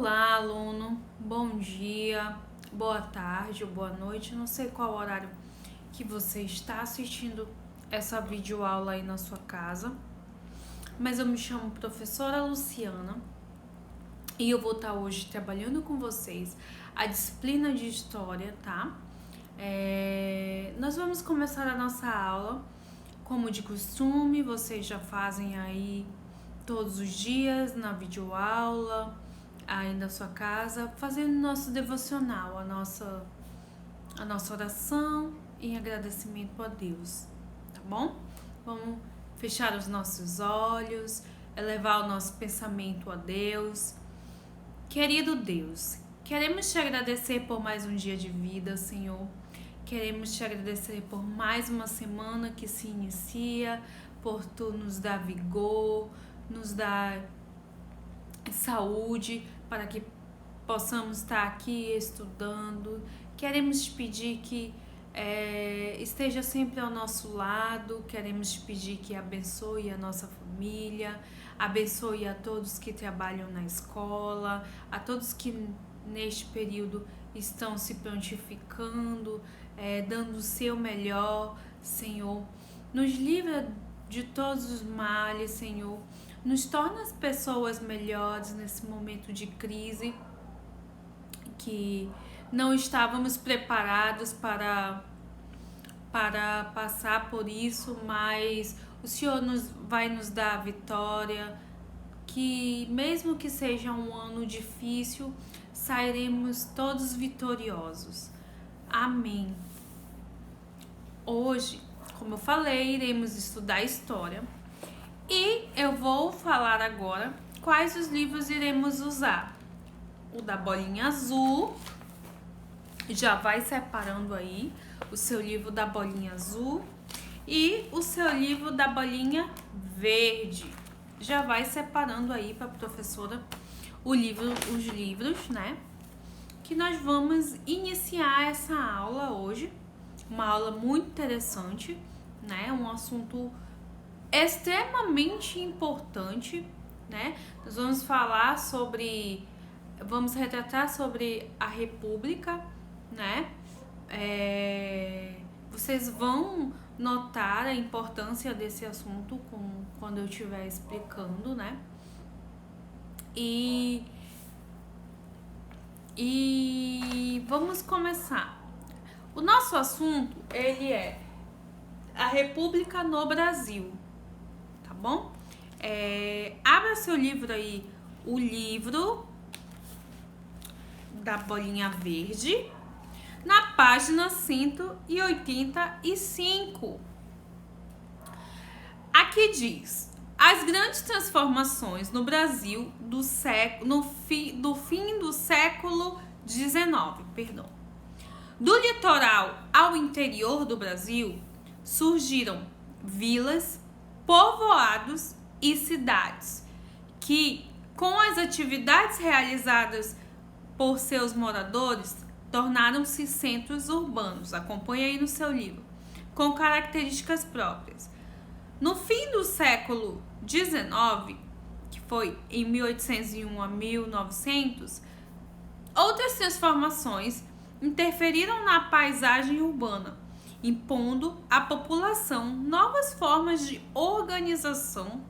Olá, aluno. Bom dia, boa tarde ou boa noite. Não sei qual horário que você está assistindo essa videoaula aí na sua casa, mas eu me chamo professora Luciana e eu vou estar hoje trabalhando com vocês a disciplina de História, tá? Nós vamos começar a nossa aula, como de costume, vocês já fazem aí todos os dias na videoaula, aí na sua casa, fazendo nosso devocional, a nossa oração em agradecimento a Deus, tá bom? Vamos fechar os nossos olhos, elevar o nosso pensamento a Deus. Querido Deus, queremos te agradecer por mais um dia de vida, Senhor. Queremos te agradecer por mais uma semana que se inicia, por tu nos dar vigor, nos dar saúde, para que possamos estar aqui estudando. Queremos te pedir que esteja sempre ao nosso lado. Queremos te pedir que abençoe a nossa família, abençoe a todos que trabalham na escola, a todos que neste período estão se prontificando, dando o seu melhor, Senhor. Nos livra de todos os males, Senhor. Nos torna as pessoas melhores nesse momento de crise, que não estávamos preparados para passar por isso, mas o Senhor vai nos dar a vitória, que mesmo que seja um ano difícil, sairemos todos vitoriosos. Amém. Hoje, como eu falei, iremos estudar História. E eu vou falar agora quais os livros iremos usar. O da bolinha azul, já vai separando aí o seu livro da bolinha azul e o seu livro da bolinha verde. Já vai separando aí para a professora os livros, né? Que nós vamos iniciar essa aula hoje. Uma aula muito interessante, né? Um assunto extremamente importante, né? Nós vamos retratar sobre a República, né? Vocês vão notar a importância desse assunto quando eu estiver explicando, né? E vamos começar. O nosso assunto, ele é a República no Brasil. Bom? Abra seu livro aí, o livro da bolinha verde, na página 185. Aqui diz: as grandes transformações no Brasil do fim do século XIX, Do litoral ao interior do Brasil, surgiram vilas, povoados e cidades que, com as atividades realizadas por seus moradores, tornaram-se centros urbanos, acompanha aí no seu livro, com características próprias. No fim do século XIX, que foi em 1801 a 1900, outras transformações interferiram na paisagem urbana, impondo à população novas formas de organização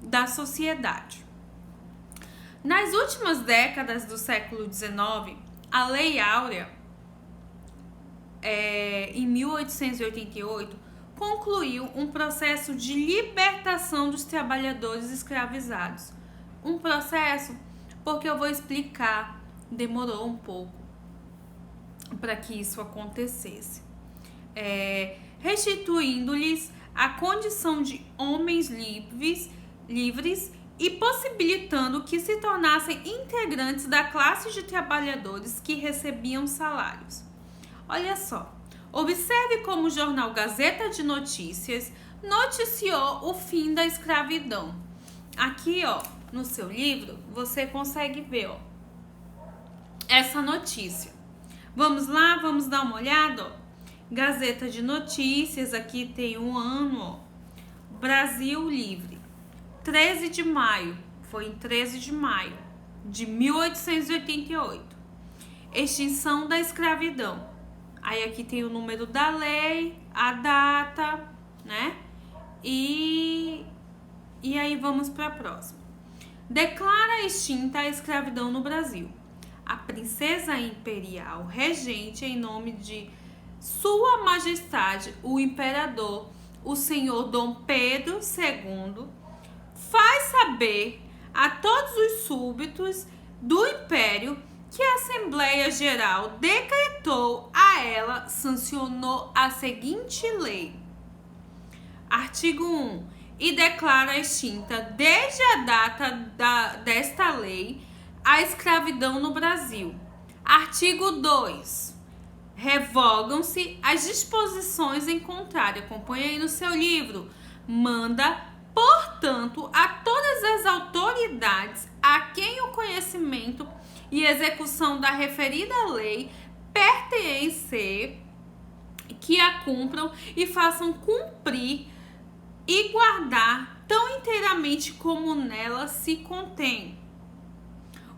da sociedade. Nas últimas décadas do século XIX, a Lei Áurea, em 1888, concluiu um processo de libertação dos trabalhadores escravizados. Um processo, porque eu vou explicar, demorou um pouco para que isso acontecesse. Restituindo-lhes a condição de homens livres e possibilitando que se tornassem integrantes da classe de trabalhadores que recebiam salários. Olha só, observe como o jornal Gazeta de Notícias noticiou o fim da escravidão. Aqui, no seu livro, você consegue ver, essa notícia. Vamos lá, vamos dar uma olhada, Gazeta de Notícias, aqui tem um ano, Brasil Livre, 13 de maio, foi em 13 de maio, de 1888. Extinção da escravidão. Aí aqui tem o número da lei, a data, né? E aí vamos para a próxima. Declara extinta a escravidão no Brasil. A princesa imperial regente, em nome de Sua Majestade, o Imperador, o Senhor Dom Pedro II, faz saber a todos os súbditos do Império que a Assembleia Geral decretou a ela, sancionou a seguinte lei. Artigo 1. E declara extinta, desde a data desta lei, a escravidão no Brasil. Artigo 2. Revogam-se as disposições em contrário. Acompanhe aí no seu livro. Manda, portanto, a todas as autoridades a quem o conhecimento e execução da referida lei pertencer, que a cumpram e façam cumprir e guardar tão inteiramente como nela se contém.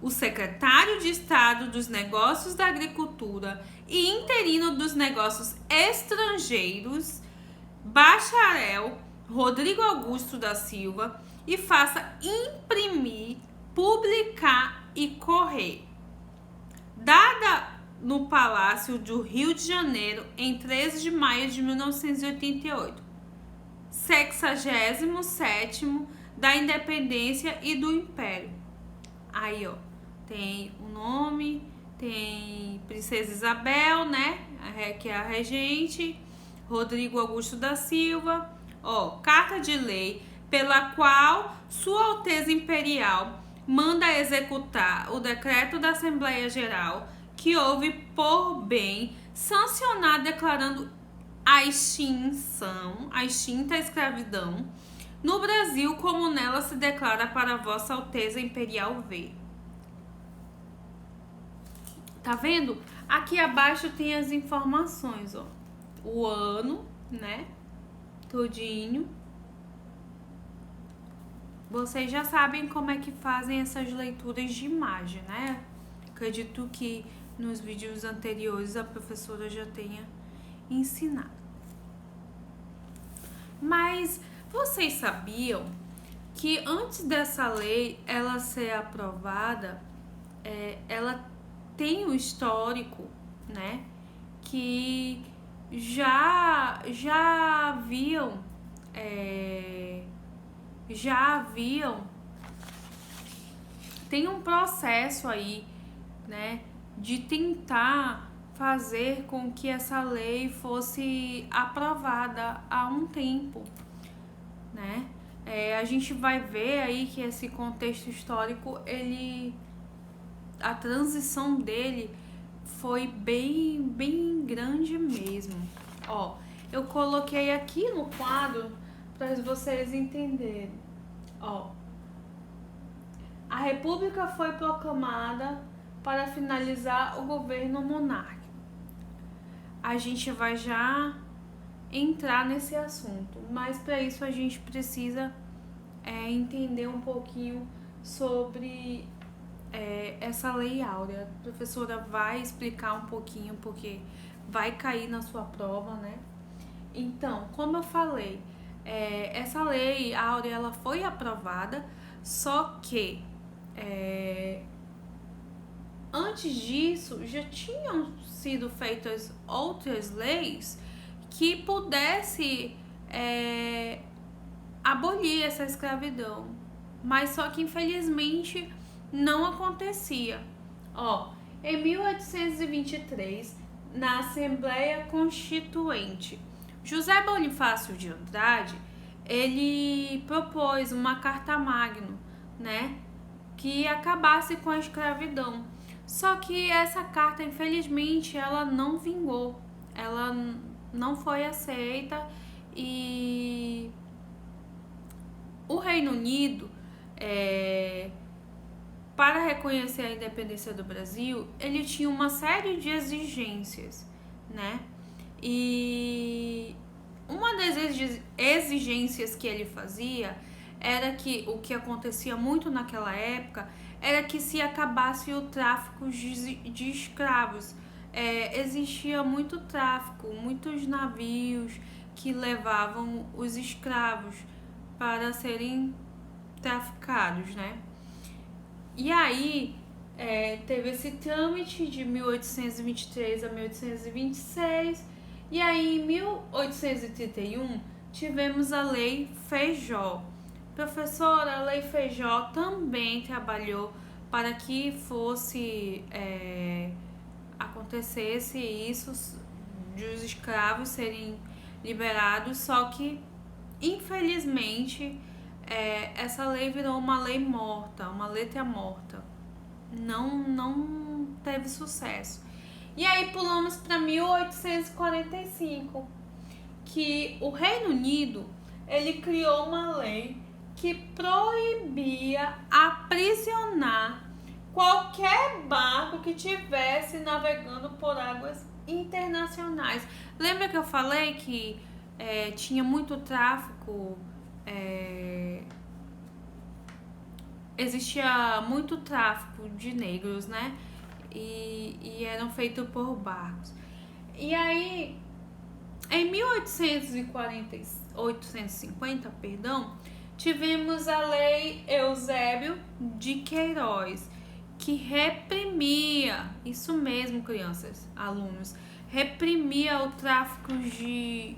O secretário de Estado dos Negócios da Agricultura e interino dos Negócios Estrangeiros, bacharel Rodrigo Augusto da Silva, e faça imprimir, publicar e correr. Dada no Palácio do Rio de Janeiro em 13 de maio de 1988. 67º da Independência e do Império. Aí, ó, tem o nome, tem Princesa Isabel, né, que é a regente, Rodrigo Augusto da Silva, ó, carta de lei pela qual Sua Alteza Imperial manda executar o decreto da Assembleia Geral que houve por bem sancionar declarando a extinta escravidão no Brasil, como nela se declara para Vossa Alteza Imperial ver. Tá vendo? Aqui abaixo tem as informações, ó. O ano, né? Todinho. Vocês já sabem como é que fazem essas leituras de imagem, né? Acredito que nos vídeos anteriores a professora já tenha ensinado. Mas vocês sabiam que antes dessa lei ela ser aprovada, ela tem um histórico, né? Que já haviam tem um processo aí, né, de tentar fazer com que essa lei fosse aprovada há um tempo, né? A gente vai ver aí que esse contexto histórico, a transição dele foi bem grande mesmo. Ó, eu coloquei aqui no quadro para vocês entenderem. Ó, a República foi proclamada para finalizar o governo monárquico. A gente vai já entrar nesse assunto, mas para isso a gente precisa entender um pouquinho sobre essa lei áurea. A professora vai explicar um pouquinho, porque vai cair na sua prova, né? Então, como eu falei, essa lei áurea ela foi aprovada, só que antes disso já tinham sido feitas outras leis que pudesse abolir essa escravidão, mas só que infelizmente não acontecia. Ó, em 1823, na Assembleia Constituinte, José Bonifácio de Andrade, ele propôs uma carta magna, né, que acabasse com a escravidão. Só que essa carta, infelizmente, ela não vingou, ela não foi aceita, e o Reino Unido, para reconhecer a independência do Brasil, ele tinha uma série de exigências, né? E uma das exigências que ele fazia era que o que acontecia muito naquela época era que se acabasse o tráfico de escravos. Existia muito tráfico, muitos navios que levavam os escravos para serem traficados, né? E aí teve esse trâmite de 1823 a 1826, e aí em 1831 tivemos a Lei Feijó. Professora, a Lei Feijó também trabalhou para que acontecesse isso de os escravos serem liberados, só que infelizmente essa lei virou uma lei morta, uma letra morta. Não teve sucesso. E aí pulamos para 1845, que o Reino Unido ele criou uma lei que proibia aprisionar qualquer barco que estivesse navegando por águas internacionais. Lembra que eu falei que tinha muito tráfico? Existia muito tráfico de negros, né? E eram feitos por barcos. E aí, em 1850, tivemos a Lei Eusébio de Queiroz, que reprimia, isso mesmo, crianças, alunos, reprimia o tráfico de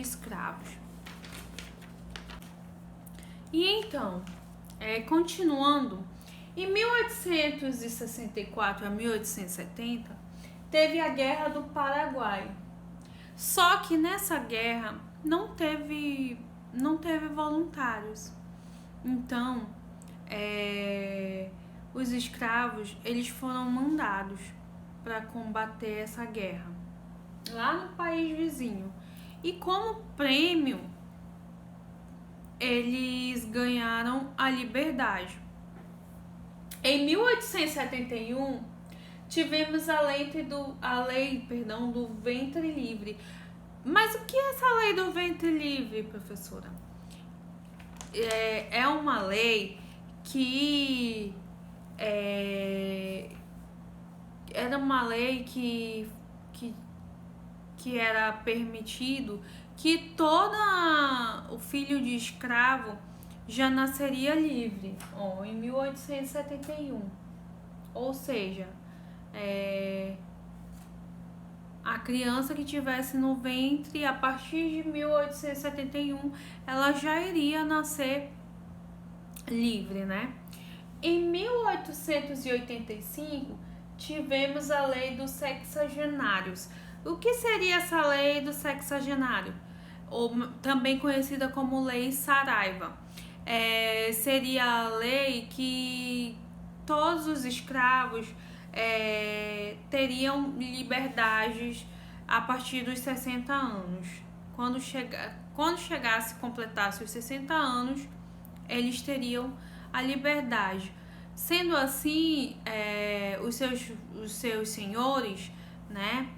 escravos. E então, continuando, em 1864 a 1870, teve a Guerra do Paraguai. Só que nessa guerra não teve voluntários. Então, os escravos eles foram mandados para combater essa guerra lá no país vizinho. E como prêmio, eles ganharam a liberdade. Em 1871, tivemos a lei do ventre livre. Mas o que é essa lei do ventre livre, professora? É uma lei que era uma lei que era permitido que todo o filho de escravo já nasceria livre, em 1871. Ou seja, a criança que tivesse no ventre, a partir de 1871, ela já iria nascer livre, né? Em 1885, tivemos a Lei dos Sexagenários. O que seria essa Lei do Sexagenário? Ou também conhecida como Lei Saraiva. Seria a lei que todos os escravos teriam liberdades a partir dos 60 anos. Quando completasse os 60 anos, eles teriam a liberdade. Sendo assim, os seus senhores, né,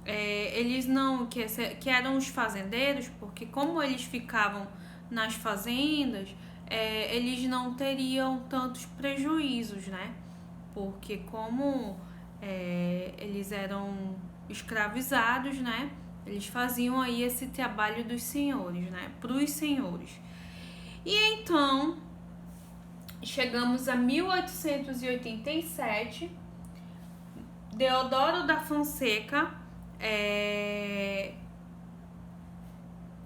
eles não, que eram os fazendeiros, porque como eles ficavam nas fazendas, eles não teriam tantos prejuízos, né? Porque como eles eram escravizados, né? Eles faziam aí esse trabalho dos senhores, né? Para os senhores. E então, chegamos a 1887, Deodoro da Fonseca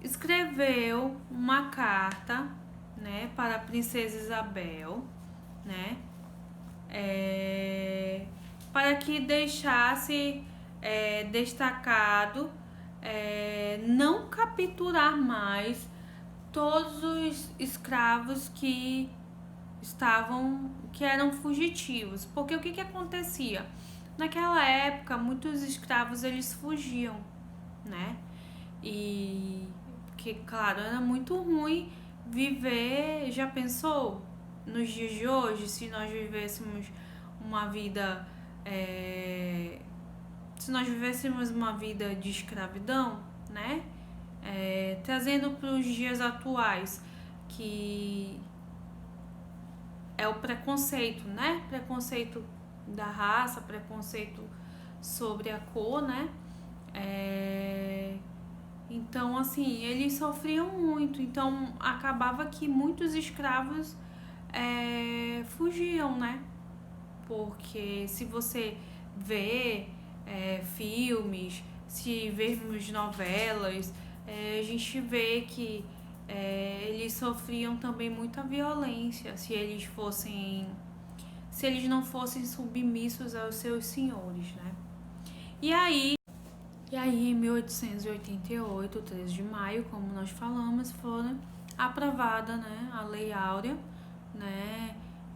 escreveu uma carta, né, para a princesa Isabel, né, para que deixasse destacado não capturar mais todos os escravos que eram fugitivos. Porque o que acontecia? Naquela época, muitos escravos eles fugiam, né? E porque, claro, era muito ruim viver. Já pensou nos dias de hoje, se nós vivêssemos uma vida de escravidão, né? Trazendo para os dias atuais, que é o preconceito, né? Preconceito da raça, preconceito sobre a cor, né? Então, assim, eles sofriam muito. Então, acabava que muitos escravos fugiam, né? Porque se você vê filmes, se vermos novelas, a gente vê que eles sofriam também muita violência se eles não fossem submissos aos seus senhores, né? E aí, em 1888, 13 de maio, como nós falamos, foi aprovada, né, a Lei Áurea, né?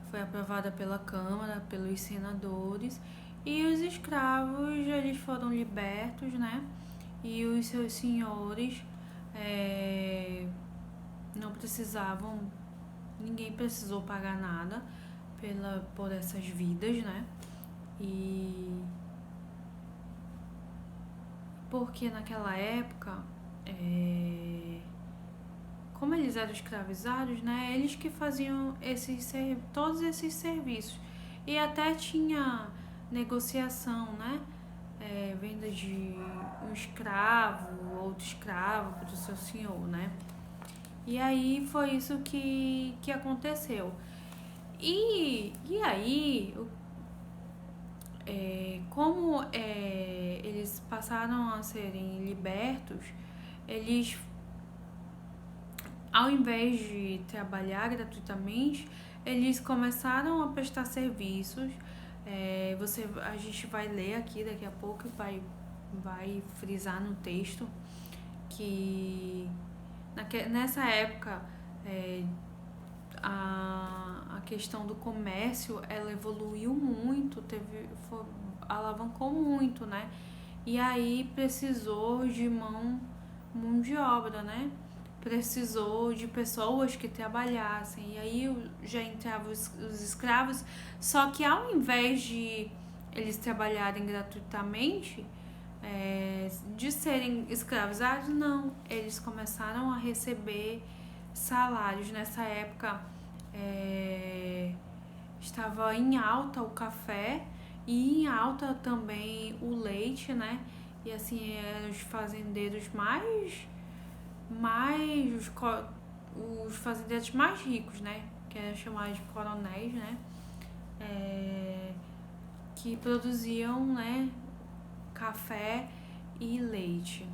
Foi aprovada pela Câmara, pelos senadores, e os escravos eles foram libertos, né? E os seus senhores não precisavam, ninguém precisou pagar nada por essas vidas, né? E porque naquela época, como eles eram escravizados, né? Eles que faziam todos esses serviços. E até tinha negociação, né? Venda de um escravo, outro escravo para o seu senhor, né? E aí foi isso que aconteceu. E aí, como eles passaram a serem libertos, eles, ao invés de trabalhar gratuitamente, eles começaram a prestar serviços. A gente vai ler aqui daqui a pouco e vai frisar no texto que nessa época a questão do comércio ela evoluiu muito, alavancou muito, né? E aí precisou de mão de obra, né? Precisou de pessoas que trabalhassem. E aí já entravam os escravos, só que ao invés de eles trabalharem gratuitamente, de serem escravizados, não. Eles começaram a receber salários. Nessa época estava em alta o café e em alta também o leite, né? E assim, eram os fazendeiros os fazendeiros mais ricos, né? Que eram chamados de coronéis, né? Que produziam, né, café e leite.